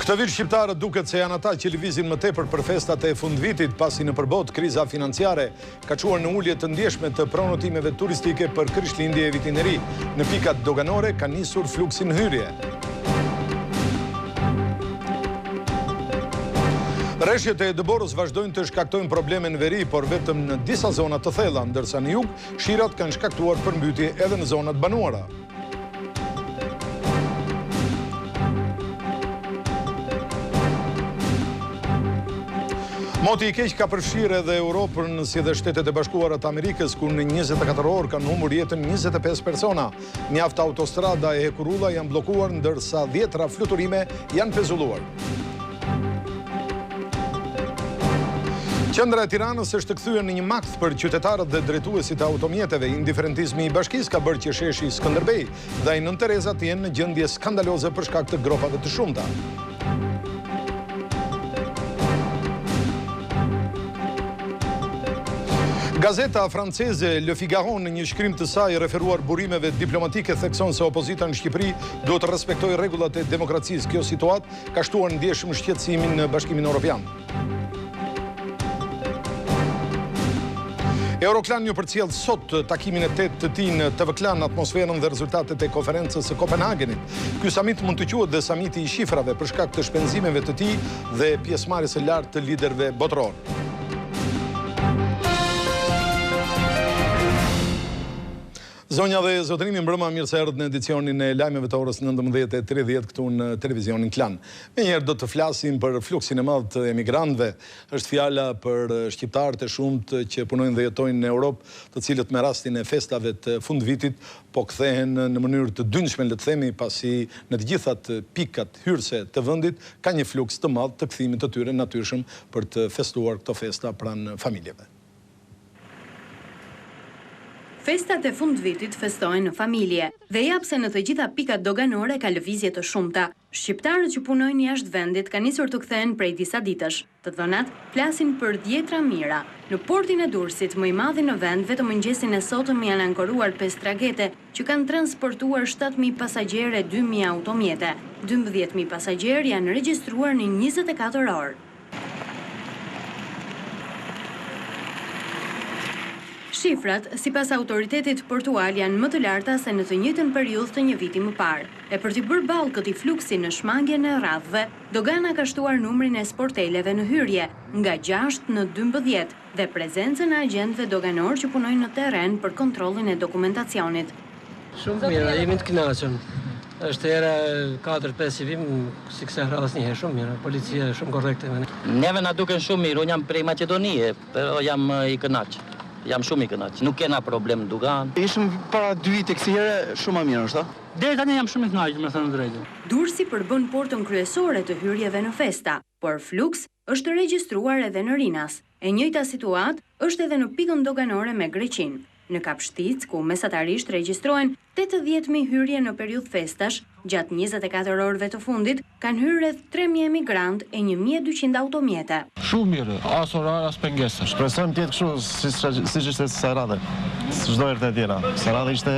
Këtë vit shqiptarët duket se janë ata që lëvizin më tepër për festat e fundvitit, pasi nëpër botë kriza financiare ka çuar në ulje të ndjeshme të pronotimeve turistike për Krishtlindje e vitin e ri. Në pikat doganore ka nisur fluksin hyrje. Rreshjet e dëborës vazhdojnë të shkaktojnë probleme në veri, por vetëm në disa zona të thella, ndërsa në jug, shirat kanë shkaktuar përmbytje edhe në zonat banuara. Moti i keq ka përfshirë edhe Europën si dhe Shtetet e Bashkuara të Amerikës, ku në 24 orë kanë humbur jetën 25 persona. Mjaft autostrada e hekurulla janë bllokuar, ndërsa 10 fluturime janë pezulluar. Qendra e Tiranës është kthyer në një makt për qytetarët dhe drejtuesit e automjeteve. Indiferentizmi i bashkisë ka bërë që sheshi Skënderbej dhe ai Nënë Tereza të jenë në gjendje skandaloze për shkak të gropave të shumta. Gazeta franceze Le Figaro në një shkrim të saj referuar burimeve diplomatike thekson se opozita në Shqipëri duhet të respektojë rregullat e demokracisë. Kjo situatë ka shtuar ndjeshëm shqetësimin në Bashkimin Evropian. Euroklan një përcjell sot takimin e 8 të tij në TV-klan, atmosferën dhe rezultatet e konferencës së Kopenhagenit. Ky samit mund të quhet dhe samiti i shifrave për shkak të shpenzimeve të tij dhe pjesëmarrjes së lartë të liderëve botëror. Zonja dhe zotërimi, mbrëma, mirë se erdhët në edicionin e lajmeve të orës 19:30 këtu në televizionin Klan. Menjëherë do të flasim për fluksin e madh të emigrantëve. Është fjala për shqiptarët e shumt që punojnë dhe jetojnë në Europë, të cilët me rastin e festave të fundvitit po kthehen në mënyrë të dyndshme, le të themi, pasi në të gjithat pikat hyrëse të vendit ka një fluks të madh të kthimit të tyre natyrshëm për të festuar këto festa pranë familjeve. Festat e fundvitit festojnë në familje dhe jap se në të gjitha pikat doganore ka lëvizje të shumta. Shqiptarët që punojnë jashtë vendit kanë nisur të kthehen prej disa ditësh. Të dhënat flasin për 10 mira. Në portin e Durrësit, më i madhi në vend, vetëm mëngjesin e sotëm janë ankoruar 5 tragete që kanë transportuar 7.000 pasagjerë e 2.000 automjete. 12.000 pasagjerë janë regjistruar në 24 orë. Shifrat, sipas autoritetit portual, janë më të larta se në të njëjtën periudhë të një viti më parë. E për t'i bërë ballë këtij fluksi në shmangjen e radhëve, dogana ka shtuar numrin e sporteleve në hyrje nga 6 në 12 dhe prezencën e agjentëve doganor që punojnë në terren për kontrollin e dokumentacionit. Shumë mirë, jemi të kënaqur. Është era 4-5 vim, si kësaj asnjëherë shumë mirë, policia shumë korrekte. Neve na duken shumë mirë, unë jam prej Maqedonie, pero jam i kënaqur. Jam shumë i kënaq, nuk kena problem dugan. Ishëm para 2 vite kësaj here shumë më mirë, është? Deri tani jam shumë i kënaqur, me thënë drejtën. Durrësi përbën portën kryesore të hyrjeve në festa, por Fluks është regjistruar edhe në Rinas. E njëjta situatë është edhe në pikën doganore me Greqinë. Në Kapshtic, ku mesatarisht regjistrohen 80.000 hyrje në periudhë festash, gjatë 24 orëve të fundit kanë hyrë rreth 3.000 emigrantë e 1.200 automjete. Shumë mirë, as orar, as pengesë. Shpresojmë të jetë kështu siç ishte së radhe. Çdo herë të tjera. Së radhe ishte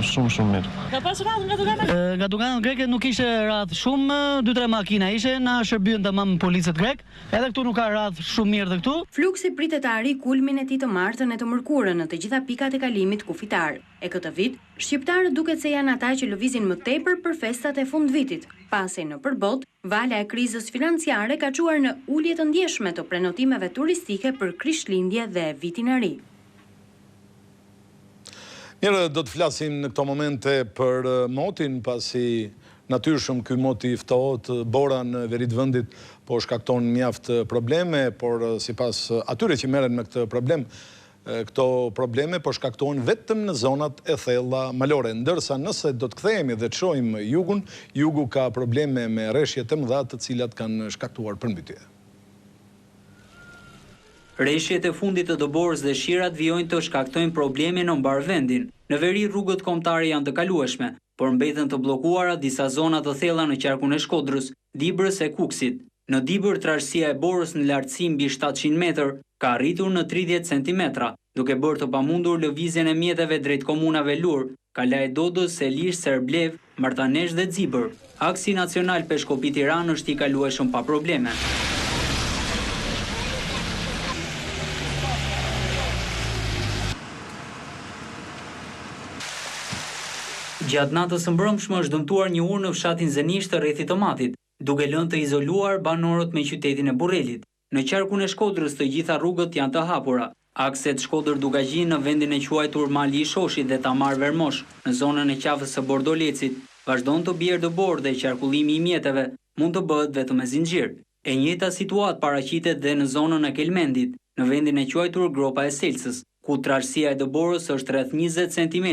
shumë mirë. Ka pas radhë nga dogana? Nga dogana greke nuk ishte radhë shumë, 2-3 makina ishe, na shërbyen tamam policët grek. Edhe këtu nuk ka radhë shumë mirë dhe këtu. Fluksi pritet të arrijë kulmin e tij të martën e të mërkurën në të gjitha pikat e kalimit kufitar. E këtë vit, shqiptarët duket se janë ata që lëvizin më tepër për festat e fundvitit. Pasi nëpër botë, vala e krizës financiare ka çuar në ulje të ndjeshme të prenotimeve turistike për Krishtlindje dhe vitin e ri. Mirë, do të flasim në këto momente për Motin, pasi natyrshëm ky Moti ftohet, bora në veri të vendit po shkakton mjaft probleme, por sipas atyre që merren me këtë problem, këto probleme po shkaktohen vetëm në zonat e thella malore, ndërsa nëse do të kthehemi dhe të shohim jugun, jugu ka probleme me rreshjet e mëdha të cilat kanë shkaktuar përmbytje. Rreshjet e fundit të dëborës dhe shirat vijojnë të shkaktojnë probleme në mbar vendin. Në veri rrugët kombëtare janë të kalueshme, por mbeten të bllokuara disa zona të thella në qarkun e Shkodrës, Dibrës e Kuksit. Në Dibër, trashësia e borës në lartësi mbi 700 metër ka arritur në 30 cm, duke bërë të pamundur lëvizjen e mjeteve drejt komunave Lur, Kala e Dodës, Selish, Serblev, Martanesh dhe Xibër. Aksi nacional Peshkopi-Tiranë është i kalueshëm pa probleme. Gjatë natës së mbrëmshme është dëmtuar një urë në fshatin Zenish të rrethit të Matit, duke lënë të izoluar banorët me qytetin e Burrelit. Në qarkun e Shkodrës të gjitha rrugët janë të hapura. Akset Shkodër-Dugaqi në vendin e quajtur Mali i Shoshit dhe Tamar Vermosh, në zonën e qafës së Bordolecit, vazhdon të bjerë dëborë dhe qarkullimi i mjeteve mund të bëhet vetëm me zinxhir. E njëjta situatë paraqitet dhe në zonën e Kelmendit, në vendin e quajtur Gropa e Selsës, ku trashësia e dëborës është rreth 20 cm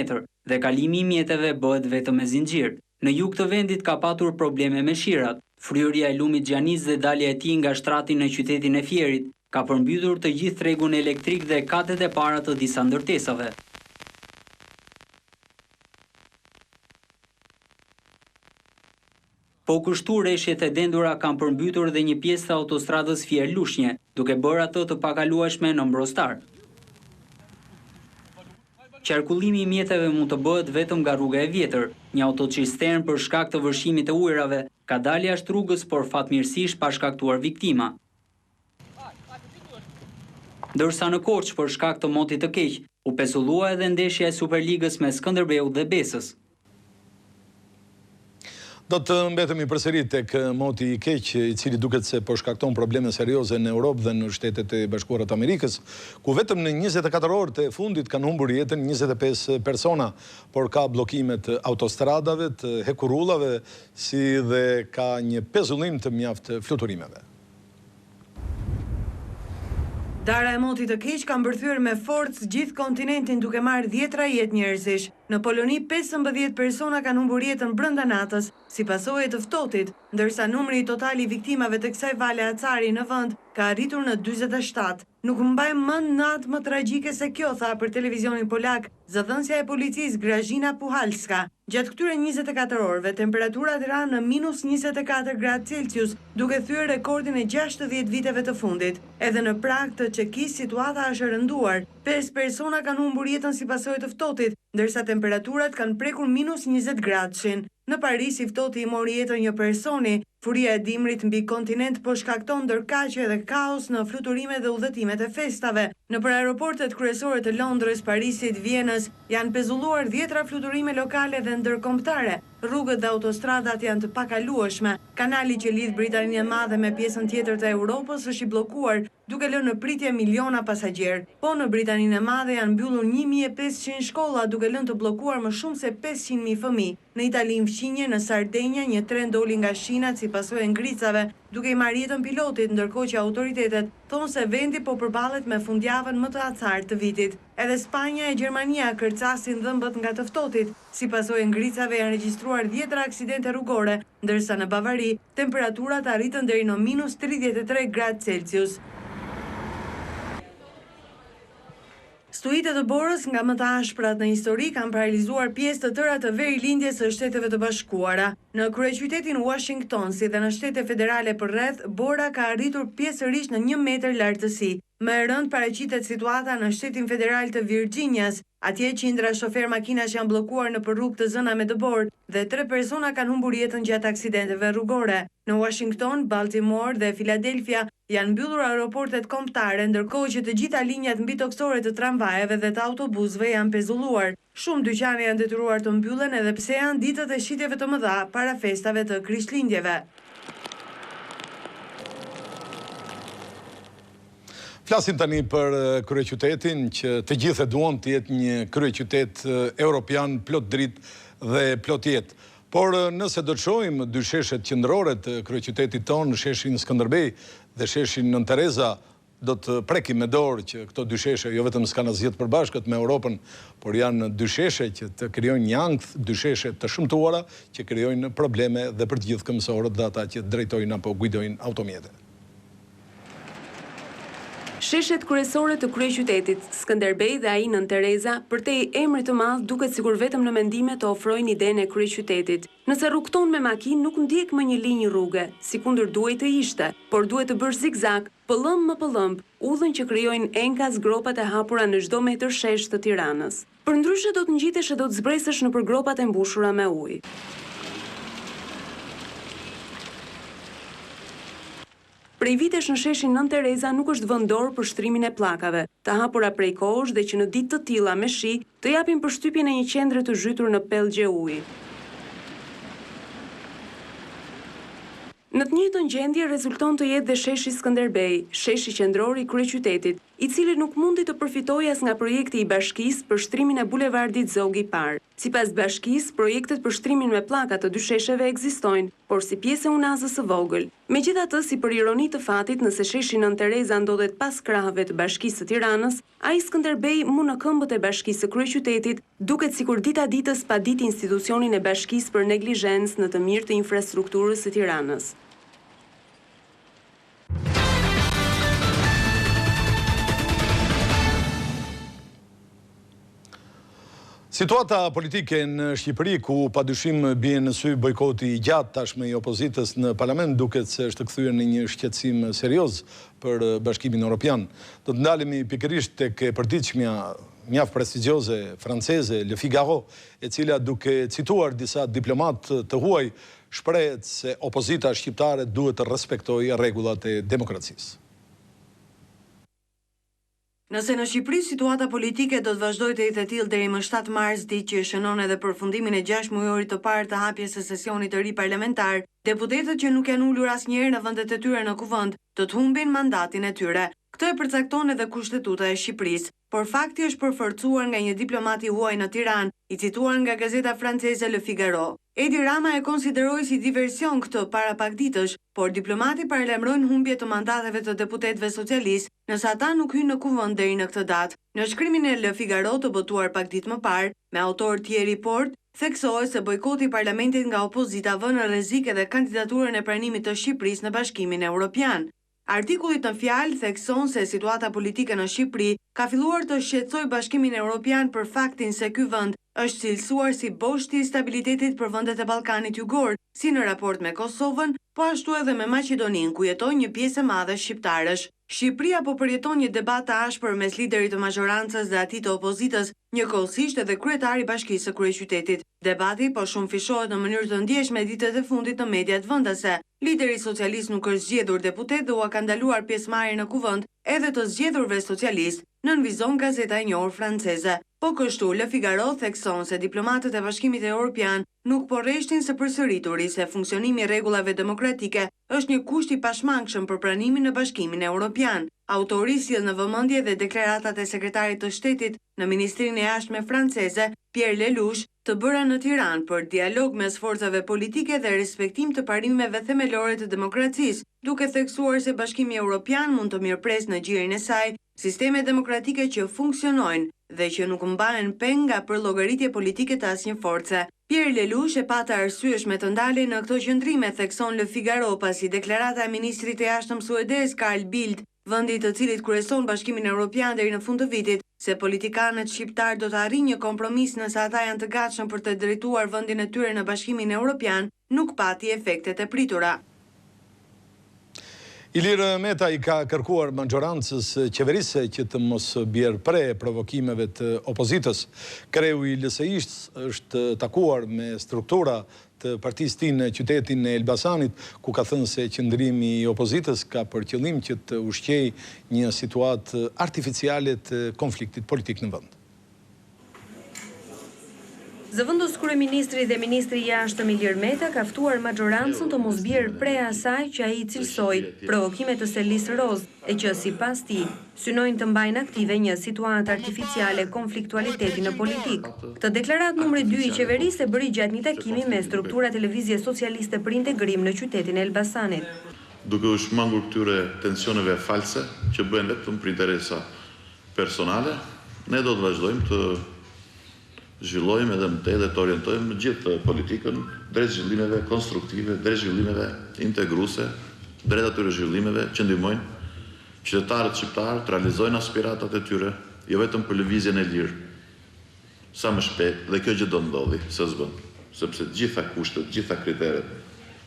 dhe kalimi i mjeteve bëhet vetëm me zinxhir. Në jug të vendit ka patur probleme me shirat. Fryrja e lumit Xhanis dhe dalja e tij nga shtrati në qytetin e Fierit ka përmbytur të gjithë tregun elektrik dhe katet e para të disa ndërtesave. Po kështu rreshjet e dendura kanë përmbytur dhe një pjesë të autostradës Fier-Lushnje, duke bërë atë të pakalueshme në Mbrostar. Qarkullimi i mjeteve mund të bëhet vetëm nga rruga e vjetër. Një autocistern për shkak të vërshimit të ujrave ka dalë jashtë rrugës, por fatmirësisht pa shkaktuar viktima. Ndërsa në Korçë për shkak të motit të keq, u pezullua edhe ndeshja e Superligës me Skënderbeu dhe Besës. Do të mbetemi përsëri tek moti i keq, i cili duket se po shkakton probleme serioze në Europë dhe në Shtetet e Bashkuara të Amerikës, ku vetëm në 24 orët e fundit kanë humbur jetën 25 persona, por ka bllokime të autostradave, të hekurullave, si dhe ka një pezullim të mjaft fluturimeve. Dara e motit të keq ka mbërthyer me forcë gjithë kontinentin duke marrë 10 jetë njerëzish. Në Poloni 15 persona kanë humbur jetën brenda natës si pasojë të ftohtit, ndërsa numri total i viktimave të kësaj vale acari në vend ka arritur në 47. Nuk mbaj mend natë më tragjike se kjo, tha për televizionin polak zëdhënësja e policisë Grażyna Puhalska. Gjatë këtyre 24 orëve, temperaturat ranë në -24 gradë Celsius, duke thyer rekordin e 60 viteve të fundit. Edhe në prag të Çekisë situata është rënduar. 5 persona kanë humbur jetën si pasojë të ftohtit, ndërsa temperaturat kanë prekur -20 gradëshin. Në Paris, i ftohti i mori jetën një personi. Furia e dimrit mbi kontinent po shkakton ndërkaqe dhe kaos në fluturimet dhe udhëtimet e festave. Nëpër aeroportet kryesore të Londrës, Parisit, Vjenës janë pezulluar 10 fluturime lokale dhe ndërkombëtare. Rrugët dhe autostradat janë të pakalueshme. Kanali që lidh Britaninë e Madhe me pjesën tjetër të Europës është i bllokuar, duke lënë në pritje miliona pasagjerë. Po në Britaninë e Madhe janë mbyllur 1500 shkolla, duke lënë të bllokuar më shumë se 500.000 fëmijë. Në Itali, në fqinje, në Sardenja, një tren doli nga shinat si pasojë e ngricave, duke i marrë jetën pilotit, ndërkohë që autoritetet thonë se vendi po përballet me fundjavën më të acartë të vitit. Edhe Spanja e Gjermania kërcasin dhëmbët nga të ftohtit. Si pasojë e ngricave janë regjistruar 10 aksidente rrugore, ndërsa në Bavari temperaturat arritën deri në -33 gradë Celsius. Stuhitë të borës nga më të ashprat në histori kanë paralizuar pjesë të tëra të verilindjes së Shteteve të Bashkuara. Në kryeqytetin Washington, si dhe në shtete federale përreth, bora ka arritur pjesërisht në 1 metër lartësi. Më e rënd paraqitet situata në shtetin federal të Virginias. Atje qindra shofer makinash janë bllokuar në rrugë të zëna me dëbor dhe 3 persona kanë humbur jetën gjatë aksidenteve rrugore. Në Washington, Baltimore dhe Philadelphia janë mbyllur aeroportet kombëtare, ndërkohë që të gjitha linjat mbitoksore të tramvajeve dhe të autobusëve janë pezulluar. Shumë dyqane janë detyruar të mbyllen edhe pse janë ditët e shitjeve të mëdha para festave të Krishtlindjeve. Flasim tani për kryeqytetin që të gjithë e duan të jetë një kryeqytet europian plot dritë dhe plot jetë. Por nëse do të shohim dy sheshet qendrore të kryeqytetit tonë, sheshin Skënderbej dhe sheshin Nënë Tereza, do të prekim me dorë që këto dy sheshe jo vetëm s'kan asgjë të përbashkët me Europën, por janë dy sheshe që të krijojnë një ankth, dy sheshe të shëmtuara që krijojnë probleme dhe për të gjithë këmbësorët dhe ata që drejtojnë apo guidojnë automjete. Sheshet kryesore të kryeqytetit, Skënderbej dhe ai Nënë Tereza, përtej emrit të madh duket sikur vetëm në mendime të ofrojnë idenë e kryeqytetit. Nëse rrugton me makinë nuk ndjek më një linjë rruge, sikundër duhet të ishte, por duhet të bësh zigzag, pëllëmb më pëllëmb, udhën që krijojnë enkas gropat e hapura në çdo metër shesh të Tiranës. Përndryshe do të ngjitesh e do të zbresësh nëpër gropat e mbushura me ujë. Prej vitesh në sheshin Nënë Tereza nuk është vendor për shtrimin e pllakave, të hapura prej kohësh dhe që në ditë të tilla me shi të japin përshtypjen e një qendre të zhytur në pellgje uji. Në të njëjtën gjendje rezulton të jetë dhe sheshi Skënderbej, sheshi qendror i kryeqytetit, i cili nuk mundi të përfitojë as nga projekti i bashkisë për shtrimin e bulevardit Zogi i Parë. Sipas bashkisë, projektet për shtrimin me pllaka të dy shesheve ekzistojnë, por si pjesë e unazës së vogël. Megjithatë, si për ironi të fatit, nëse sheshi Nënë Tereza ndodhet pas krahëve të Bashkisë së Tiranës, ai Skënderbej mu në këmbët e Bashkisë së Kryeqytetit, duket sikur dita ditës pa ditë institucionin e Bashkisë për neglizhencë në të mirë të infrastrukturës së Tiranës. Situata politike në Shqipëri, ku padyshim bie në sy bojkoti i gjatë tashmë i opozitës në parlament, duket se është kthyer në një shqetësim serioz për Bashkimin Evropian. Do të ndalemi pikërisht tek e përditshmja mjaft prestigjioze franceze Le Figaro, e cila duke cituar disa diplomat të huaj, shprehet se opozita shqiptare duhet të respektojë rregullat e demokracisë. Nëse në Shqipëri situata politike do të vazhdojë të jetë e tillë deri më 7 mars, ditë që shënon edhe përfundimin e 6 mujorit të parë të hapjes së sesionit të ri parlamentar, deputetët që nuk janë ulur asnjëherë në vendet e tyre në kuvend, do të humbin mandatin e tyre. Këtë e përcakton edhe Kushtetuta e Shqipërisë, por fakti është përforcuar nga një diplomat i huaj në Tiranë, i cituar nga gazeta franceze Le Figaro. Edi Rama e konsideroi si diversion këtë para pak ditësh, por diplomati paralajmërojnë humbje të mandateve të deputetëve socialistë, nëse ata nuk hyjnë në kuvend deri në këtë datë. Në shkrimin e Le Figaro të botuar pak ditë më parë, me autor Thierry Port, theksohet se bojkoti i parlamentit nga opozita vën në rrezik edhe kandidaturën e pranimit të Shqipërisë në Bashkimin Evropian. Artikullit në fjalë thekson se situata politike në Shqipëri ka filluar të shqetësojë Bashkimin Evropian për faktin se ky vend është cilësuar si boshti i stabilitetit për vendet e Ballkanit Jugor, si në raport me Kosovën, po ashtu edhe me Maqedoninë, ku jeton një pjesë e madhe shqiptarësh. Shqipëria po përjeton një debat të ashpër mes liderit të mazhorancës dhe atij të opozitës, njëkohësisht edhe kryetari i Bashkisë së Kryeqytetit. Debati po shumë fishohet në mënyrë të ndjeshme ditët e fundit në mediat vendase. Lideri socialist nuk është zgjedhur deputet dhe u ka ndaluar pjesëmarrje në kuvend edhe të zgjedhurve socialist, nënvizon gazeta e njohur franceze. Po kështu, Le Figaro thekson se diplomatët e Bashkimit Evropian nuk po rreshtin së përsërituri se funksionimi i rregullave demokratike është një kusht i pashmangshëm për pranimin në Bashkimin Evropian. Autori sjell në vëmendje dhe deklaratat e sekretarit të shtetit në Ministrinë e Jashtme franceze, Pierre Lelouch, të bëra në Tiranë për dialog mes forcave politike dhe respektim të parimeve themelore të demokracisë, duke theksuar se Bashkimi Evropian mund të mirëpresë në gjirin e saj sisteme demokratike që funksionojnë dhe që nuk mbahen peng nga përllogëritje politike të asnjë force. Pierre Lelouch e pata arsyeshme të ndalej në këto qëndrime, thekson Le Figaro, pasi deklarata e ministrit të jashtëm suedez Carl Bildt, vendi të cilit kryeson Bashkimin Evropian deri në fund të vitit, se politikanët shqiptar do të arrijnë një kompromis nëse ata janë të gatshëm për të drejtuar vendin e tyre në Bashkimin Evropian, nuk pati efektet e pritura. Ilir Meta i ka kërkuar majorancës qeverise që të mos bjerë pre provokimeve të opozitës. Kreu i LSI-s është takuar me struktura të partisë tij në qytetin e Elbasanit, ku ka thënë se qëndrimi i opozitës ka për qëllim që të ushqejë një situatë artificiale të konfliktit politik në vend. Zëvendës kryeministri dhe ministri i jashtëm Ilir Meta ka ftuar majorancën të mos bjerë pre asaj që ai cilësoi provokimet të selisë roz, e që sipas tij synojnë të mbajnë aktive një situatë artificiale konfliktualiteti në politik. Këtë deklaratë numri 2 i qeverisë e bëri gjatë një takimi me struktura televizije socialiste për integrim në qytetin e Elbasanit. Duke u shmangur këtyre tensioneve false që bëhen vetëm për interesa personale, ne do të vazhdojmë të zhvillojmë edhe më tej dhe të orientojmë gjithë politikën drejt zhvillimeve konstruktive, drejt zhvillimeve integruese, drejt atyre zhvillimeve që ndihmojnë qytetarët shqiptarë të realizojnë aspiratat e tyre, jo vetëm për lëvizjen e lirë, sa më shpejt, dhe kjo gjë do ndodhi, se s'bën, sepse gjitha kushtet, gjitha kriteret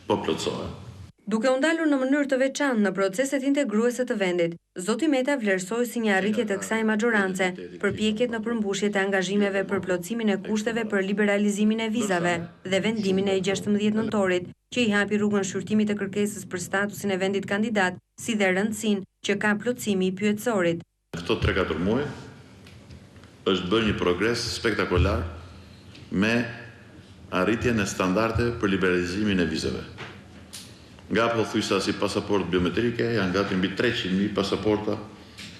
po plotësohen. Duke u ndalur në mënyrë të veçantë në proceset integruese të vendit, zoti Meta vlerësoi si një arritje të kësaj magjorance përpjekjet në përmbushje të angazhimeve për plotësimin e kushteve për liberalizimin e vizave dhe vendimin e 16 nëntorit, që i hapi rrugën shqyrtimit të kërkesës për statusin e vendit kandidat, si dhe rëndësinë që ka plotësimi i pyetësorit. Këto 3-4 muaj është bërë një progres spektakolar me arritjen e standardeve për liberalizimin e vizave. Nga pothuajse si pasaportë biometrike janë gati mbi 300.000 pasaporta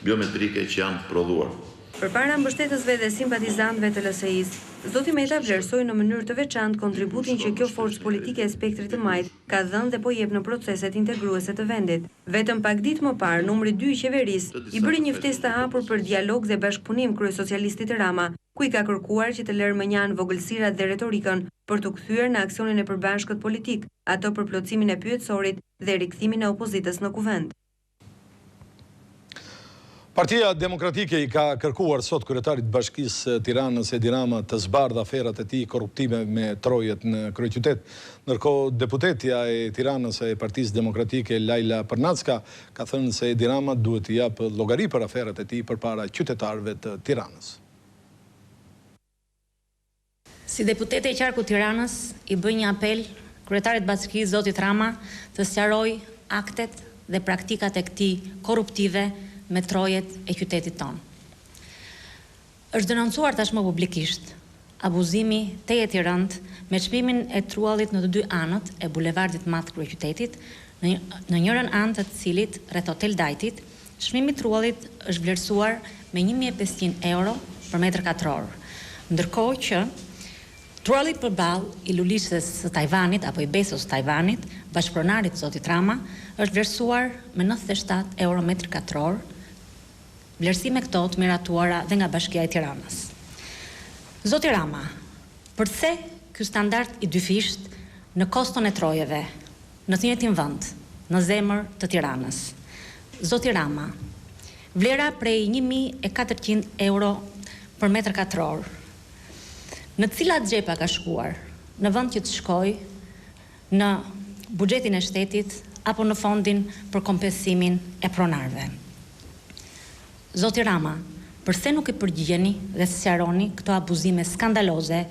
biometrike që janë prodhuar. Përpara mbështetësve dhe simpatizantëve të LSI-s, zoti Meta vlerësoi në mënyrë të veçantë kontributin që kjo forcë politike e spektrit të majt ka dhënë dhe po jep në proceset integruese të vendit. Vetëm pak ditë më parë, numri 2 i qeverisë i bëri një ftesë të hapur për dialog dhe bashkëpunim kryesocialistit Rama, ku i ka kërkuar që të lërë mënjan vogëlsirat dhe retorikën për të kthyer në aksionin e përbashkët politik, ato për plotësimin e pyetësorit dhe rikthimin e opozitës në kuvend. Partia Demokratike i ka kërkuar sot kryetarit Bashkisë Tiranës Edi Rama të zbardhë aferat e tij korruptive me trojet në kryeqytet. Ndërkohë deputetja e Tiranës e Partisë Demokratike Lajla Përnacka ka thënë se Edi Rama duhet të japë llogari për aferat e tij përpara qytetarëve të Tiranës. Si deputete e qarku Tiranës, i bëj një apel kryetarit Bashkisë zotit Rama të sqarojë aktet dhe praktikat e këtij korruptive me trojet e qytetit tonë. Është denoncuar tashmë publikisht abuzimi tejet i rënd me çmimin e truallit në të dy anët e bulevardit madh kryeqytetit, në njërën anë të cilit rreth Hotel Dajtit, çmimi i truallit është vlerësuar me 1.500 euro për metër katror, ndërkohë që trualli përballë i lulishës së Tajvanit apo i besos Tajvanit, bashkëpronarit zotit Rama, është vlerësuar me 97 euro metër katror, vlerësime këto të miratuara dhe nga Bashkia e Tiranës. Zoti Rama, përse ky standard i dyfisht në koston e trojeve, në të njëjtin vend, në zemër të Tiranës? Zoti Rama, vlera prej 1.400 euro për metër katror, në cilat xhepa ka shkuar, në vend që të shkoj në buxhetin e shtetit apo në fondin për kompensimin e pronarëve? Zoti Rama, përse nuk i përgjigjeni dhe sqaroni këto abuzime skandaloze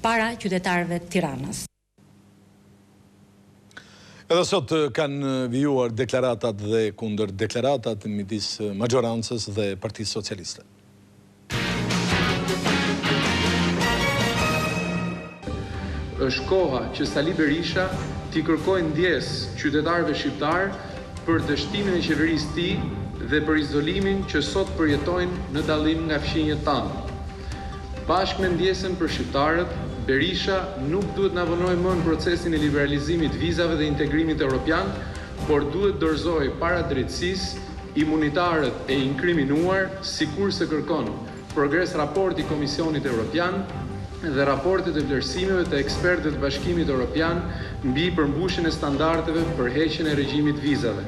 para qytetarëve të Tiranës? Edhe sot kanë vijuar deklaratat dhe kundër deklaratat midis majorancës dhe Partisë Socialiste. Është koha që Sali Berisha t'i kërkojë ndjes qytetarëve shqiptar për dështimin e qeverisë së tij dhe për izolimin që sot përjetojnë në dallim nga fqinjet tanë. Bashkë me ndjesën për shqiptarët, Berisha nuk duhet na vonojë më në procesin e liberalizimit vizave dhe integrimit evropian, por duhet dorëzoj para drejtësisë imunitarët e inkriminuar, sikurse kërkon progres raporti i Komisionit Evropian dhe raportet e vlerësimeve të ekspertëve të Bashkimit Evropian mbi përmbushjen e standardeve për heqjen e regjimit vizave.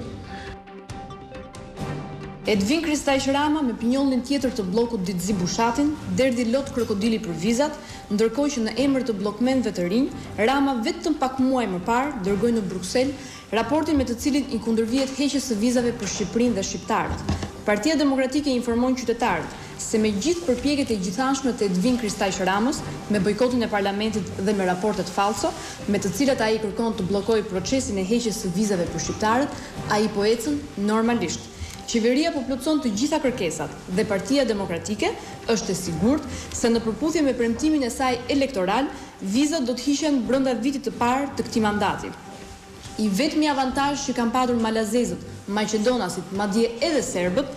Edvin Kristaj Rama me pinjollin tjetër të bllokut Ditzi Bushatin derdhi lot krokodili për vizat, ndërkohë që në emër të bllokmenëve të rinj, Rama vetëm pak muaj më parë dërgoi në Bruksel raportin me të cilin i kundërvihet heqjes së vizave për Shqipërinë dhe shqiptarët. Partia Demokratike informon qytetarët se me gjithë përpjekjet e gjithanshme të Edvin Kristaj Ramës, me bojkotin e parlamentit dhe me raportet falso, me të cilat ai kërkon të bllokojë procesin e heqjes së vizave për shqiptarët, ai po ecën normalisht. Qeveria po plotëson të gjitha kërkesat dhe Partia Demokratike është e sigurt se në përputhje me premtimin e saj elektoral, vizat do të hiqen brenda vitit të parë të këtij mandati. I vetmi avantazh që kanë patur malazezët, maqedonasit, madje edhe serbët,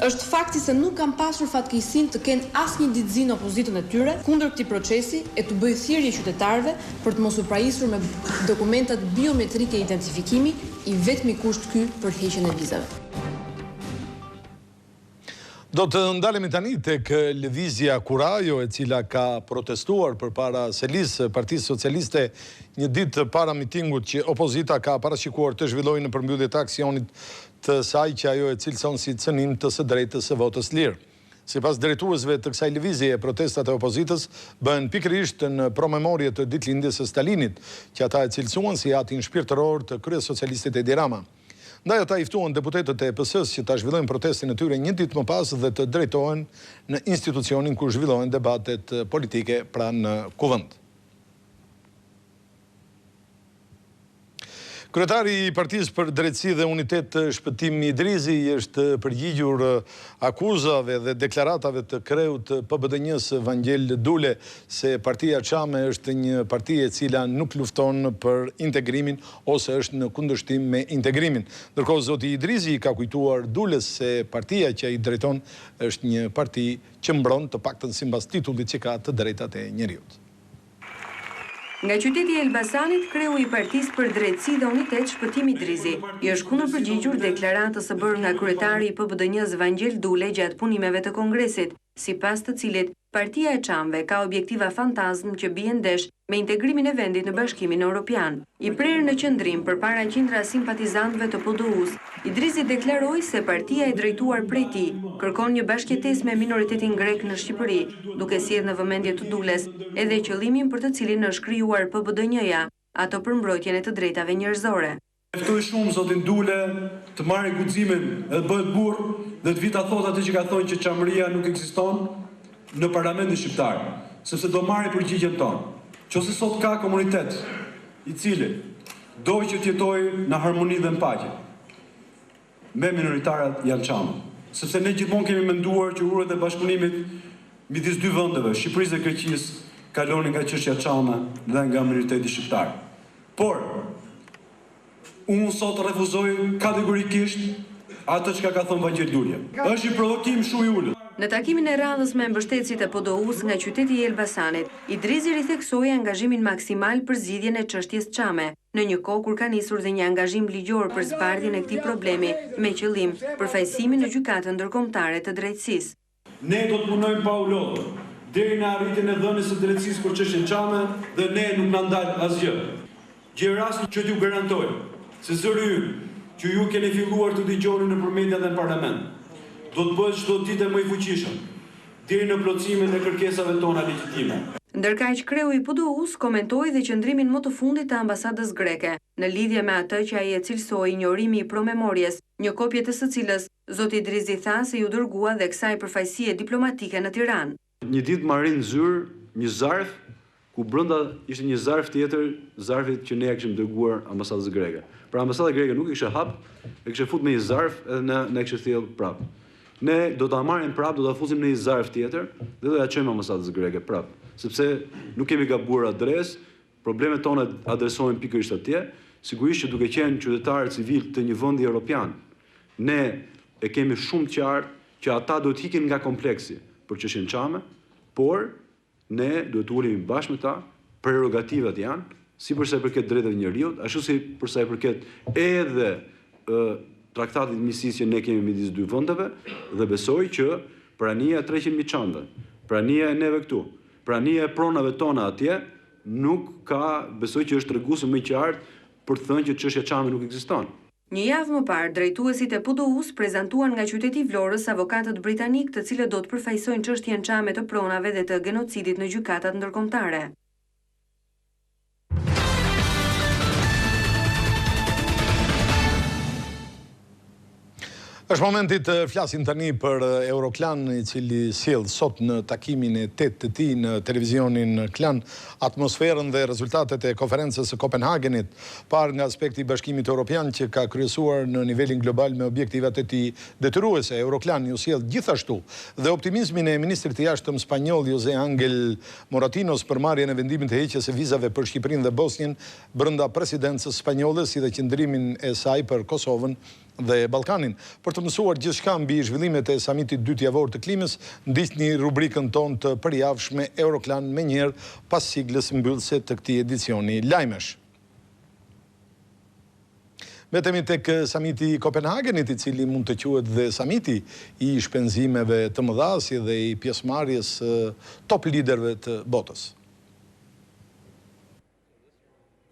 është fakti se nuk kanë pasur fatkeqësinë të kenë asnjë ditëzi në opozitën e tyre kundër këtij procesi e të bëjë thirrje qytetarëve për të mos u prajisur me dokumentat biometrike identifikimi, i vetmi kusht ky për heqjen e vizave. Do të ndalemi tani tek lëvizja Kurajo, e cila ka protestuar përpara selisë Partisë Socialiste një ditë para mitingut që opozita ka parashikuar të zhvillojë në përmbytje të aksionit të saj që ajo e cilëson si cënim të së drejtës së votës lirë. Sipas drejtuesve të kësaj lëvizje, protestat e opozitës bëhen pikërisht në promemorje të ditëlindjes së Stalinit, që ata e cilësuan si atin shpirtëror të kryesocialistit Edi Rama. Ndaj ata i ftuan deputetët e EPS-s që ta zhvillojnë protestin e tyre një ditë më pas dhe të drejtohen në institucionin ku zhvillohen debatet politike pranë kuvend. Kryetari i Partisë për Drejtësi dhe Unitet të Shpëtim Idrizi është përgjigjur akuzave dhe deklaratave të kreut PBD-s Vangjel Dule se partia Çame është një parti e cila nuk lufton për integrimin ose është në kundërshtim me integrimin. Ndërkohë zoti Idrizi ka kujtuar Dules se partia që ai drejton është një parti që mbron të paktën sipas titullit që ka të drejtat e njeriut. Nga qyteti i Elbasanit, kreu i Partisë për Drejtësi dhe Unitet Shpëtim Idrizi i është kundërpërgjigjur deklaratës së bërë nga kryetari i PBD-s Vangjel Dule gjatë punimeve të Kongresit, sipas të cilit partia e Çamëve ka objektiva fantazm që bien ndesh me integrimin e vendit në Bashkimin Evropian. I prerë në qendrim përpara qindra simpatizantëve të PDU-s, Idrizi deklaroi se partia e drejtuar prej tij kërkon një bashkëjetesë me minoritetin grek në Shqipëri, duke sjellë në vëmendje të Dules edhe qëllimin për të cilin është krijuar PBD-ja, ato për mbrojtjen e të drejtave njerëzore. Ftoj shumë zotin Dule të marrë guximin e bëhet burr dhe të vita thot atë që ka thonë që çamëria nuk ekziston në parlamentin shqiptar, sepse do marrë përgjigjen tonë. Qose sot ka komunitet i cili do që t'jetojë në harmoni dhe në paqe me minoritarat janë Çame, sepse ne gjithmonë kemi menduar që urët e bashkëpunimit midis dy vendeve, Shqipërisë dhe Greqisë, kalonin nga çështja Çame dhe nga minoriteti shqiptar. Por unë sot refuzoj kategorikisht atë që ka thonë Vangjel Dule. Është një provokim shumë i ulët. Në takimin e radhës me mbështetësit e PDU-s nga qyteti i Elbasanit, Idrizi ritheksoi angazhimin maksimal për zgjidhjen e çështjes Çame, në një kohë kur ka nisur dhe një angazhim ligjor për zbardhjen e këtij problemi me qëllim përfaqësimin në gjykatën ndërkombëtare të drejtësisë. Ne do të punojmë pa u lodhur deri në arritjen e dhënies së drejtësisë për çështjen Çame dhe ne nuk na ndal asgjë. Gjë rasti që t'ju garantoj se zëri ynë që ju keni filluar të dëgjoni nëpër media dhe në parlament do të bëhet çdo ditë më i fuqishëm deri në plotësimin e kërkesave tona legjitime. Ndërkaq kreu i PDU-s komentoi dhe qëndrimin më të fundit të ambasadës greke në lidhje me atë që ai e cilësoi injorimi i promemorjes, një kopje të së cilës zoti Idrizi tha se ju dërgua dhe kësaj përfaqësie diplomatike në Tiranë. Një ditë më arrin zyrë një zarf ku brenda ishte një zarf tjetër, zarfit që ne ja kishim dërguar ambasadës greke. Pra ambasada greke nuk i kishte hap, e kishte futur me një zarf edhe ne kishte thellë prapë. Ne do ta marrim prapë, do ta fusim në një zarf tjetër dhe do ja çojmë ambasadës greke prapë, sepse nuk kemi gabuar adresë, problemet tona adresohen pikërisht atje, sigurisht që duke qenë qytetarë civil të një vendi evropian, ne e kemi shumë qartë që ata do të ikin nga kompleksi për çështjen Çame, por ne duhet të ulemi bashkë me ta, prerogativat janë, si për sa i përket drejtave të njerëzit, ashtu si për sa i përket edhe traktatit miqësisë që ne kemi midis dy vendeve dhe besoj që prania 300.000 çanta, prania e neve këtu, prania e pronave tona atje nuk ka, besoj që është treguese më i qartë për të thënë që çështja Çame nuk ekziston. Një javë më parë, drejtuesit e PDU-s prezantuan nga qyteti i Vlorës avokatët britanik të cilët do të përfaqësojnë çështjen Çame të pronave dhe të genocidit në gjykatat ndërkombëtare. Është momenti të flasim tani për Euroklan, i cili sjell sot në takimin e 8 të tij në televizionin Klan atmosferën dhe rezultatet e konferencës së Kopenhagenit, parë nga aspekti i Bashkimit Evropian që ka kryesuar në nivelin global me objektivat e tij detyruese. Euroklan ju sjell gjithashtu dhe optimizmin e ministrit të jashtëm spanjoll José Ángel Moratinos për marrjen e vendimit të heqjes së vizave për Shqipërinë dhe Bosnjën brenda presidencës spanjolle, si dhe qëndrimin e saj për Kosovën dhe Ballkanin. Për të mësuar gjithçka mbi zhvillimet e samitit 2 javor të klimës, ndiqni rubrikën tonë të përjavshme Euroklan menjëherë pas siglës mbyllëse të këtij edicioni lajmesh. Vetemi tek samiti i Kopenhagenit, i cili mund të quhet dhe samiti i shpenzimeve të mëdha si dhe i pjesëmarrjes top liderëve të botës.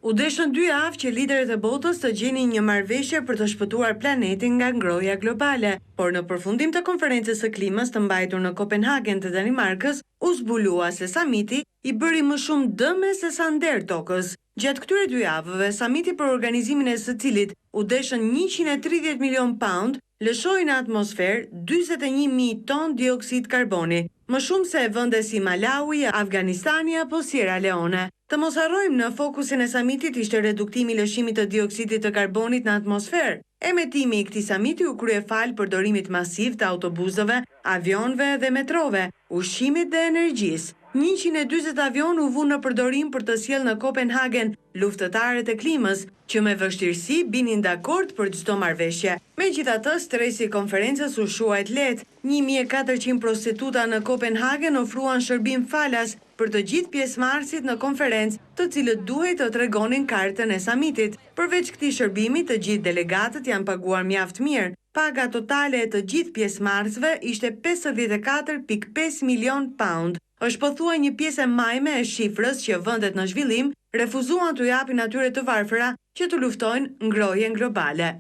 U deshën 2 javë që liderët e botës të gjenin një marrëveshje për të shpëtuar planetin nga ngrohja globale, por në përfundim të konferencës së klimës të mbajtur në Kopenhagen të Danimarkës, u zbulua se samiti i bëri më shumë dëme se sa nder tokës. Gjatë këtyre 2 javëve, samiti për organizimin e së cilit u deshën 130 milion pound, lëshoi në atmosferë 41.000 ton dioksid karboni, më shumë se vende si Malawi, Afganistani apo Sierra Leone. Të mos harrojmë, në fokusin e samitit ishte reduktimi i lëshimit të dioksidit të karbonit në atmosferë. Emetimi i këtij samiti u krye fal përdorimit masiv të autobusëve, avionëve dhe metrove, ushqimit dhe energjisë. 140 avion u vunë në përdorim për të sjellë në Kopenhagen luftëtarët e klimës, që me vështirësi binin dakord për çdo marrëveshje. Megjithatë, stresi i konferencës u shuajt lehtë. 1400 prostituta në Kopenhagen ofruan shërbim falas për të gjithë pjesëmarrësit në konferencë, të cilët duhej të tregonin kartën e samitit. Përveç këtij shërbimi, të gjithë delegatët janë paguar mjaft mirë. Paga totale e të gjithë pjesëmarrësve ishte 54.5 milion pound. Është pothuaj një pjesë e majme e shifrës që vendet në zhvillim refuzuan t'u japin atyre të varfëra që të luftojnë ngrohjen globale.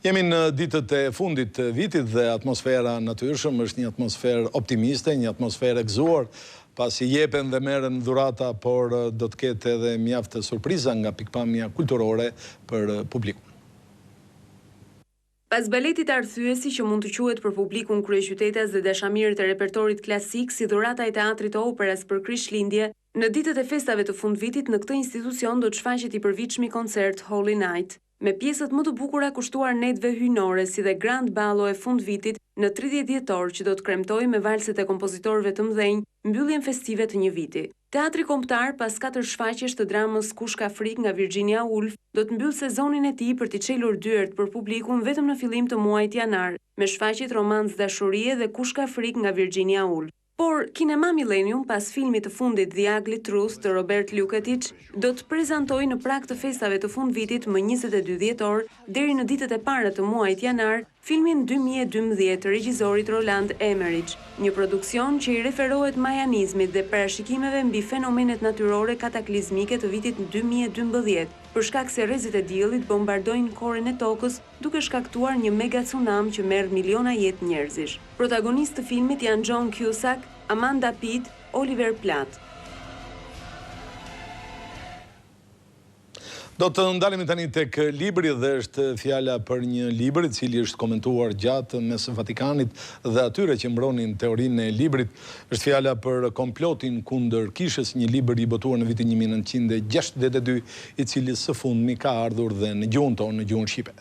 Jemi në ditët e fundit të vitit dhe atmosfera natyrshëm është një atmosferë optimiste, një atmosferë e gëzuar, pasi jepen dhe merren dhurata, por do të ketë edhe mjaft surpriza nga pikpamja kulturore për publikun. Pas baletit arthyesi që mund të quhet për publikun kryeqytetas dhe dashamirët e repertorit klasik si dhurata e teatrit të operas për Krishtlindje, në ditët e festave të fundvitit në këtë institucion do të shfaqet i përvitshmi koncert Holy Night, me pjesët më të bukura kushtuar netve hyjnore si dhe Grand Ballo e fundvitit në 30 dhjetor që do të kremtojë me valset e kompozitorëve të mëdhenj mbylljen festive të një viti. Teatri Kombëtar, pas 4 shfaqjesh të dramës Kush ka frikë nga Virginia Woolf, do të mbyll sezonin e tij për t'i çelur dyert për publikun vetëm në fillim të muajit janar, me shfaqjet Romancë dashurie dhe Kush ka frikë nga Virginia Woolf. Por Kinema Millennium, pas filmit të fundit The Ugly Truth të Robert Lukatic, do të prezantojë në prag të festave të fundvitit më 22 dhjetor deri në ditët e para të muajit janar filmin 2012 të regjisorit Roland Emmerich, një produksion që i referohet majanizmit dhe parashikimeve mbi fenomenet natyrore kataklizmike të vitit 2012, për shkak se rrezet e diellit bombardojnë korën e tokës, duke shkaktuar një mega tsunami që merr miliona jetë njerëzish. Protagonistë të filmit janë John Cusack, Amanda Pitt, Oliver Platt. Do të ndalemi tani tek libri dhe është fjala për një libër i cili është komentuar gjatë mes Vatikanit dhe atyre që mbronin teorinë e librit. Është fjala për Komplotin kundër kishës, një libër i botuar në vitin 1962, i cili së fundmi ka ardhur dhe në gjuhën tonë, në gjuhën shqipe.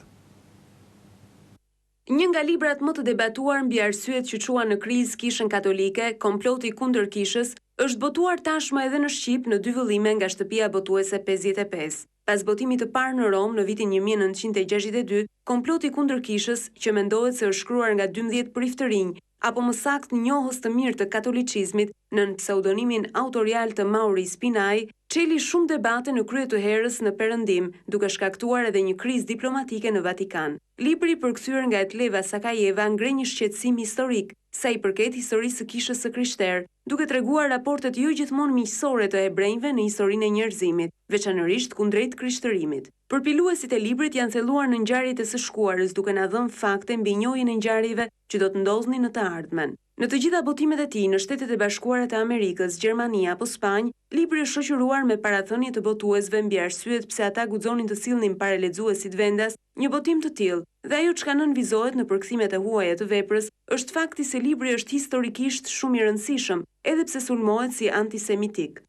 Një nga librat më të debatuar mbi arsyet që çuan në krizë kishën katolike, Komploti kundër kishës, është botuar tashmë edhe në Shqip në 2 vëllime nga shtëpia botuese 55. Pas botimit të parë në Rom në vitin 1962, Komploti kundër kishës, që mendohet se është shkruar nga 12 priftërinj, apo më saktë njohës të mirë të katolicizmit nën pseudonimin autorial të Mauri Spinai, çeli shumë debate në krye të herës në Perëndim, duke shkaktuar edhe një krizë diplomatike në Vatikan. Libri përkthyer nga Etleva Sakajeva ngre një shqetësim historik sa i përket historisë së kishës së krishterë, duke treguar raportet jo gjithmonë miqësore të hebrejve në historinë e njerëzimit, veçanërisht kundrejt krishtërimit. Përpiluesit e librit janë thelluar në ngjarjet e së shkuarës, duke na dhënë fakte mbi njohjen e ngjarjeve që do të ndodhnin në të ardhmen. Në të gjitha botimet e tij në Shtetet e Bashkuara të Amerikës, Gjermani apo Spanjë, libri është shoqëruar me parathënie të botuesve mbi arsyet pse ata guxonin të sillnin para lexuesit vendas një botim të tillë. Dhe ajo çka nënvizohet në përkthimet e huaja të veprës është fakti se libri është historikisht shumë i rëndësishëm, edhe pse sulmohet si antisemitik.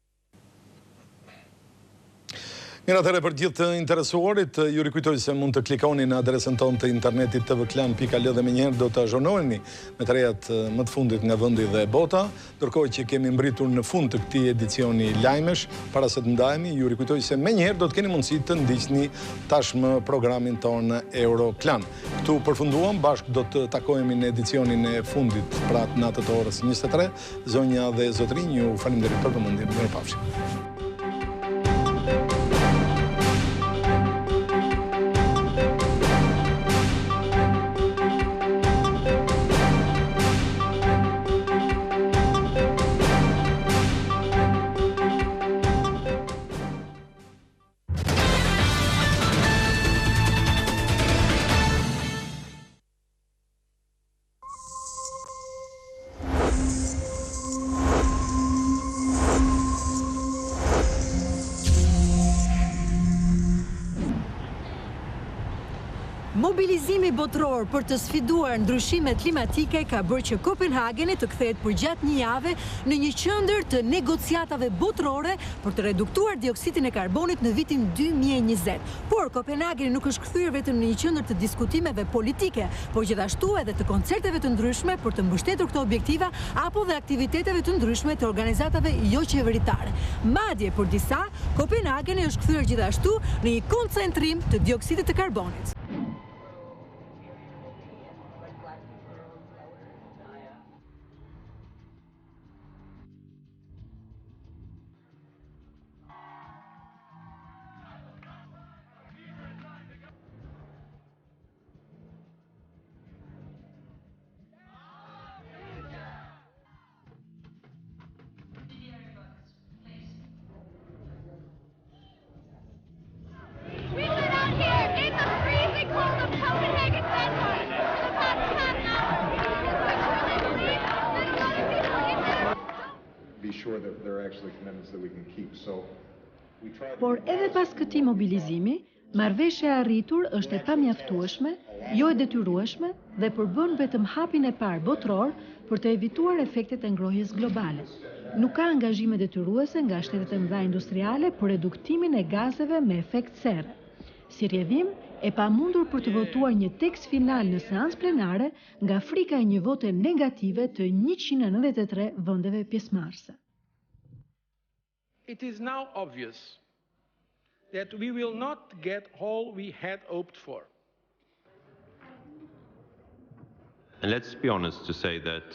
Mirë, atëherë për gjithë të interesuarit, ju rikujtoj se mund të klikoni në adresën tonë të internetit tvklan.al dhe menjëherë do të azhonoheni me të rejat më të fundit nga vendi dhe bota, ndërkohë që kemi mbritur në fund të këtij edicioni lajmesh, para se të ndajemi, ju rikujtoj se menjëherë do të keni mundësi të ndiqni tashmë programin tonë Euroklan. Këtu përfunduam, bashkë do të takohemi në edicionin e fundit pra natën e orës 23. Zonja dhe zotrinj, ju faleminderit për vëmendjen. Mirupafshim. Mobilizimi botëror për të sfiduar ndryshimet klimatike ka bërë që Kopenhageni të kthehet përgjatë një jave në një qendër të negociatave botërore për të reduktuar dioksidin e karbonit në vitin 2020. Por Kopenhageni nuk është kthyer vetëm në një qendër të diskutimeve politike, por gjithashtu edhe të koncerteve të ndryshme për të mbështetur këto objektiva apo dhe aktiviteteve të ndryshme të organizatave jo qeveritare. Madje për disa, Kopenhageni është kthyer gjithashtu në një koncentrim të dioksidit të karbonit. Por edhe pas këtij mobilizimi, marrëveshja e arritur është e pamjaftueshme, jo e detyrueshme dhe përbën vetëm hapin e parë botëror për të evituar efektet e ngrohjes globale. Nuk ka angazhime detyruese nga shtetet e mëdha industriale për reduktimin e gazeve me efekt serre. Si rrjedhim, e pamundur për të votuar një tekst final në seancë plenare nga frika e një vote negative të 193 vendeve pjesëmarrëse. It is now obvious that we will not get all we had hoped for. And let's be honest to say that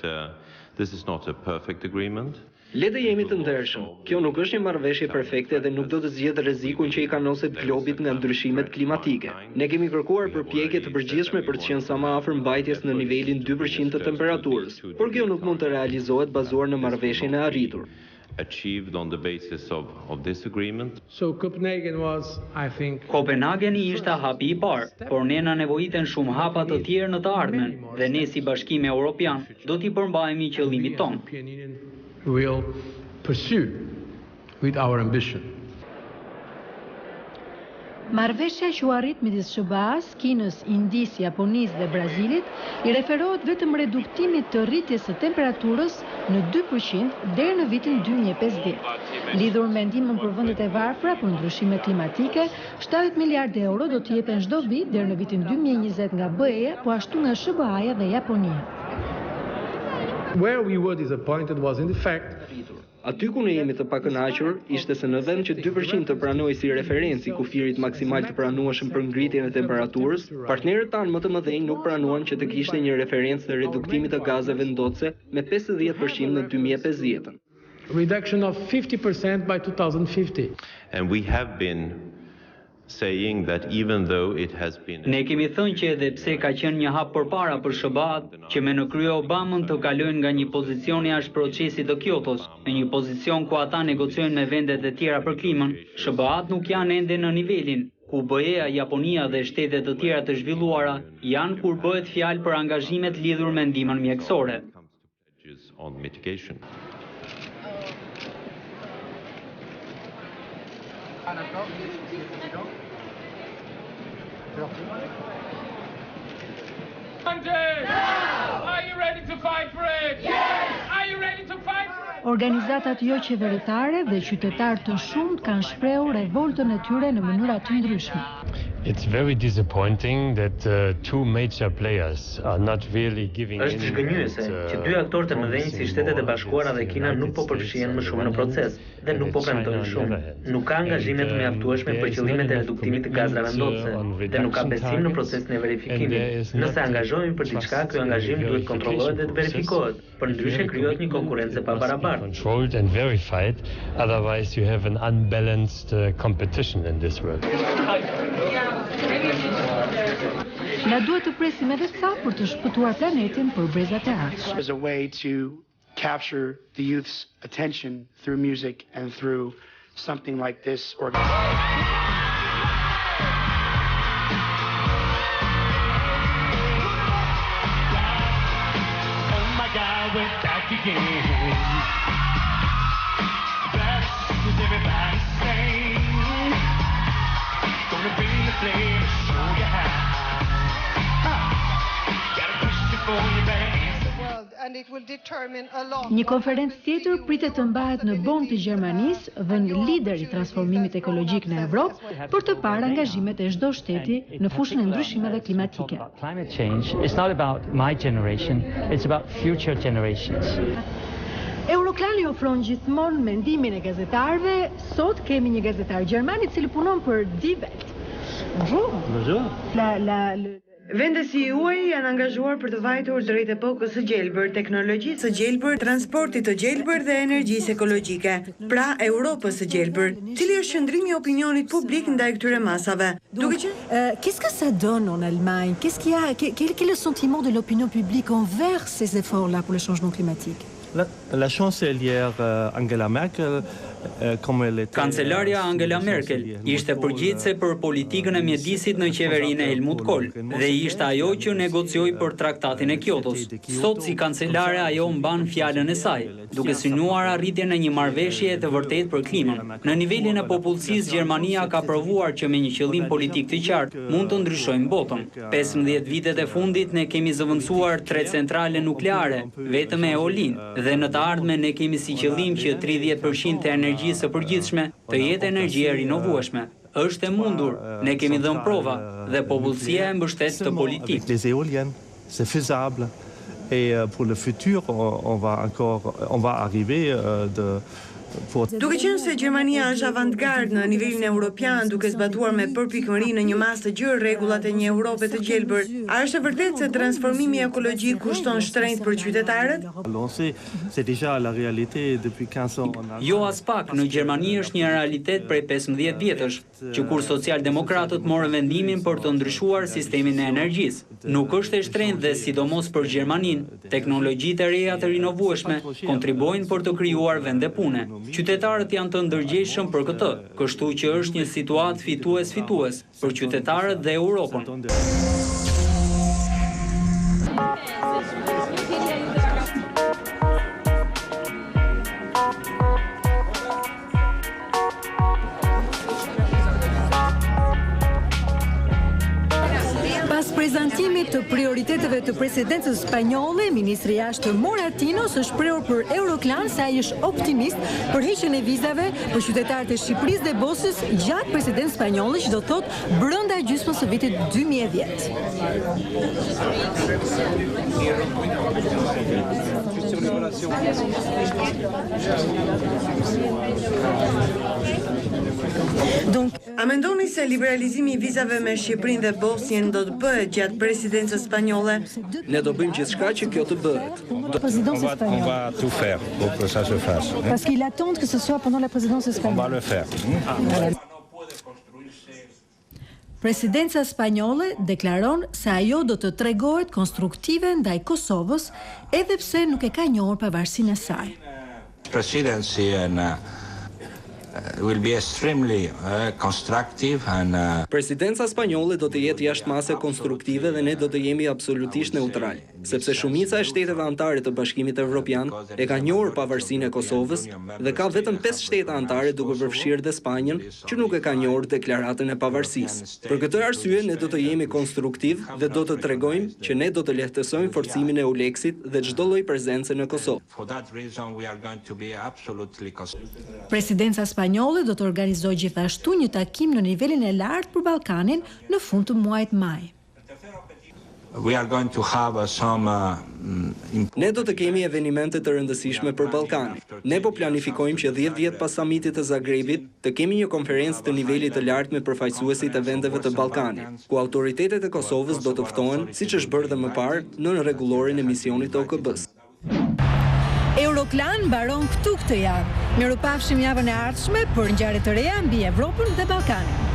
this is not a perfect agreement. Le të jemi të ndershëm. Kjo nuk është një marrëveshje perfekte dhe nuk do të zgjidhë rrezikun që i kanoset globit nga ndryshimet klimatike. Ne kemi kërkuar përpjekje të përgjithshme për të qenë sa më afër mbajtjes në nivelin 2% të temperaturës, por kjo nuk mund të realizohet bazuar në marrëveshjen e arritur. Achieved on the basis of this agreement. So Copenhagen was, I think, Kopenhageni ishte hapi i parë, por ne na nevojiten shumë hapa të tjerë në të ardhmen dhe ne si Bashkimi Evropian do t'i përmbajmë qëllimit ton. Will pursue with our ambition. Marrëveshja që u arrit midis SHBA-s, Kinës, Indisë, Japonisë dhe Brazilit i referohet vetëm reduktimit të rritjes së temperaturës në 2% deri në vitin 2050. Lidhur me ndihmën për vendet e varfra për ndryshime klimatike, 70 miliardë euro do të jepen çdo vit deri në vitin 2020 nga BE-ja, po ashtu nga SHBA-ja dhe Japonia. Where we were disappointed was in the fact Aty ku ne jemi të pakënaqur ishte se në vend që 2% të pranojë si referenci kufirit maksimal të pranueshëm për ngritjen e temperaturës, partnerët tanë më të mëdhenj nuk pranuan që të kishte një referencë të reduktimit të gazeve ndotëse me 50% në 2050. Reduction of 50% by 2050. And we have been saying that even though it has been Ne kemi thënë që edhe pse ka qenë një hap përpara për SHBA-t, që me në krye Obamën të kalojnë nga një pozicion jashtë procesit të Kyotos në një pozicion ku ata negociojnë me vendet e tjera për klimën, SHBA-t nuk janë ende në nivelin ku BE-ja, Japonia dhe shtetet të tjera të zhvilluara janë kur bëhet fjalë për angazhimet lidhur me ndihmën mjekësore. on mitigation. Organizatat jo qeveritare dhe qytetarë të shumt kanë shprehur revoltën e tyre në mënyra të ndryshme. It's very disappointing that two major players are not really giving in. Është zhgënjyese që dy aktorë të mëdhenj si Shtetet e Bashkuara dhe Kina nuk po përfshihen më shumë në proces dhe nuk po premtojnë shumë. Nuk ka angazhime të mjaftueshme për qëllimet e reduktimit të gazave ndotëse dhe nuk ka besim në procesin e verifikimit. Nëse angazhohemi për diçka, ky angazhim duhet kontrollohet dhe të verifikohet. Përndryshe krijohet një konkurrencë pa barabartë. Controlled and verified, otherwise you have an unbalanced competition in this world. Na duhet të presim edhe sa për të shpëtuar planetin për brezat e ardhshme. As a way to capture the youth's attention through music and through something like this organization. Oh my God, we're back again. Back with everybody saying, gonna bring the flame, show you how. Një konferencë tjetër pritet të mbahet në Bonn të Gjermanisë, vend lider i transformimit ekologjik në Evropë, për të parë angazhimet e çdo shteti në fushën e ndryshimeve klimatike. Climate change is not about my generation, it's about future generations. Euroklani ofron gjithmonë mendimin e gazetarëve. Sot kemi një gazetar gjerman i cili punon për Die Welt. Bonjour. Vendesi juaj janë angazhuar për të vajtur drejt epokës së gjelbër, teknologjisë së gjelbër, transportit të gjelbër dhe energjisë ekologjike. Pra, Europës së gjelbër. Cili është qëndrimi i opinionit publik ndaj këtyre masave? Qu'est-ce que ça donne en Allemagne? Quel est le sentiment de l'opinion publique envers ces efforts-là pour le changement climatique? La chancelière Angela Merkel, Kancelarja Angela Merkel ishte përgjegjëse për politikën e mjedisit në qeverinë e Helmut Kohl dhe ishte ajo që negocioi për traktatin e Kyotos. Sot si kancelare ajo mban fjalën e saj, duke synuar arritjen e një marrëveshje të vërtetë për klimën. Në nivelin e popullsisë, Gjermania ka provuar që me një qëllim politik të qartë mund të ndryshojmë botën. 15 vitet e fundit ne kemi zëvendësuar 3 centrale nukleare, vetëm e eolin, dhe në të ardhmen ne kemi si qëllim që 30% e energjisë së përgjithshme të jetë energji e rinovueshme. Është e mundur, ne kemi dhënë prova dhe popullsia e mbështet të politikë. Les éoliennes, c'est faisable. Et pour le futur, on va arriver Duke qenë se Gjermania është avantgard në nivelin evropian duke zbatuar me përpikëri në një mas të gjerë rregullat e një Europe të gjelbër, a është e vërtetë se transformimi ekologjik kushton shtrenjtë për qytetarët? Jo as pak, në Gjermani është një realitet prej 15 vjetësh, që kur socialdemokratët morën vendimin për të ndryshuar sistemin e energjisë. Nuk është e shtrenjtë dhe sidomos për Gjermaninë, teknologjitë e reja të rinovueshme kontribuojnë për të krijuar vende pune. Qytetarët janë të ndërgjegjshëm për këtë, kështu që është një situatë fitues-fitues për qytetarët dhe Europën. Pas prezantimit të prioriteteve të presidencës spanjolle, ministri i jashtëm Moratinos është shprehur për Euroklan se ai është optimist për heqjen e vizave për qytetarët e Shqipërisë dhe Bosnjës gjatë presidencës spanjolle, që do thotë brenda gjysmës së vitit 2010. A mendoni se liberalizimi i vizave me Shqipërinë dhe Bosnjën do të bëhet gjatë presidencës spanjolle? Ne do bëjmë gjithçka që kjo të bëhet. On va tout faire pour que ça se fasse. Parce qu'il attend que ce soit pendant la présidence espagnole. On va le faire. Presidenca spanjolle deklaron se ajo do të tregohet konstruktive ndaj Kosovës, edhe pse nuk e ka njohur pavarësinë e saj. Presidency will be extremely constructive and Presidenca spanjolle do të jetë jashtëmase konstruktive dhe ne do të jemi absolutisht neutral, sepse shumica e shteteve anëtare të Bashkimit Evropian e ka njohur pavarësinë e Kosovës dhe ka vetëm 5 shtete anëtare, duke përfshirë dhe Spanjën, që nuk e ka njohur deklaratën e pavarësisë. Për këtë arsye ne do të jemi konstruktiv dhe do të tregojmë që ne do të lehtësojmë forcimin e Euleksit dhe çdo lloj prezence në Kosovë. Presidenca spanjolle do të organizojë gjithashtu një takim në nivelin e lartë për Ballkanin në fund të muajit maj. Ne do të kemi evenimente të rëndësishme për Ballkanin. Ne po planifikojmë që 10 vjet pas samitit të Zagrebit të kemi një konferencë të nivelit të lartë me përfaqësuesit e vendeve të Ballkanit, ku autoritetet e Kosovës do të ftohen, siç është bërë dhe më parë, në rregullorin e misionit të OKB-s. Euroklan mbaron këtu këtë javë. Mirupafshim javën e ardhshme për ngjarje të reja mbi Evropën dhe Ballkanin.